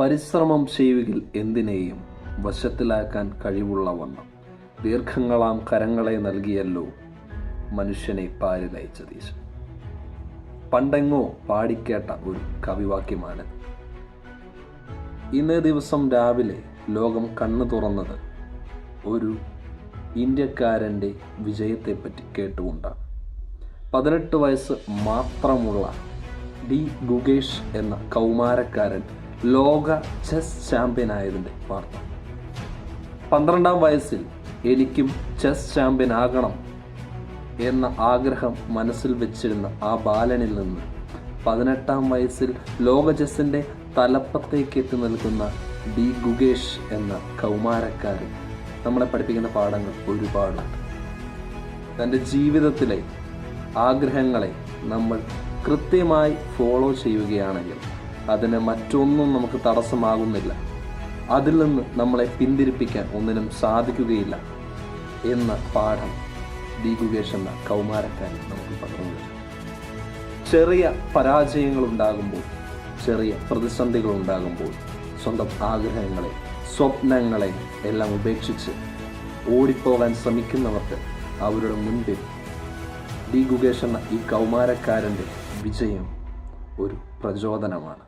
പരിശ്രമം ചെയ്യുകിൽ എന്തിനേയും വശത്തിലാക്കാൻ കഴിവുള്ളവണ്ണം ദീർഘങ്ങളാം കരങ്ങളെ നൽകിയല്ലോ മനുഷ്യനെ പാരിലയച്ചതീശൻ. പണ്ടെങ്ങോ പാടിക്കേട്ട ഒരു കവിവാക്യമാണ്. ഇന്നേ ദിവസം രാവിലെ ലോകം കണ്ണു തുറന്നത് ഒരു ഇന്ത്യക്കാരൻ്റെ വിജയത്തെപ്പറ്റി കേട്ടുകൊണ്ടാണ്. 18 വയസ്സ് മാത്രമുള്ള ഡി ഗുഗേഷ് എന്ന കൗമാരക്കാരൻ ലോക ചെസ് ചാമ്പ്യനായതിൻ്റെ വാർത്ത. 12-ാം വയസ്സിൽ എനിക്കും ചെസ് ചാമ്പ്യൻ ആകണം എന്ന ആഗ്രഹം മനസ്സിൽ വെച്ചിരുന്ന ആ ബാലനിൽ നിന്ന് 18-ാം വയസ്സിൽ ലോക ചെസ്സിൻ്റെ തലപ്പത്തേക്ക് എത്തി നിൽക്കുന്ന ഡി ഗുഗേഷ് എന്ന കൗമാരക്കാരൻ നമ്മളെ പഠിപ്പിക്കുന്ന പാഠങ്ങൾ ഒരുപാടുണ്ട്. തൻ്റെ ജീവിതത്തിലെ ആഗ്രഹങ്ങളെ നമ്മൾ കൃത്യമായി ഫോളോ ചെയ്യുകയാണെങ്കിൽ അതിന് മറ്റൊന്നും നമുക്ക് തടസ്സമാകുന്നില്ല. അതിൽ നിന്ന് നമ്മളെ പിന്തിരിപ്പിക്കാൻ ഒന്നിനും സാധിക്കുകയില്ല എന്ന പാഠം ഡി ഗുഗേഷ് എന്ന കൗമാരക്കാരൻ നമുക്ക് പറഞ്ഞു തരും. ചെറിയ പരാജയങ്ങളുണ്ടാകുമ്പോൾ, ചെറിയ പ്രതിസന്ധികളുണ്ടാകുമ്പോൾ സ്വന്തം ആഗ്രഹങ്ങളെ, സ്വപ്നങ്ങളെ എല്ലാം ഉപേക്ഷിച്ച് ഓടിപ്പോകാൻ ശ്രമിക്കുന്നവർക്ക് അവരുടെ മുൻപിൽ ഡി ഗുഗേഷ് എന്ന ഈ കൗമാരക്കാരൻ്റെ വിജയം ഒരു പ്രചോദനമാണ്.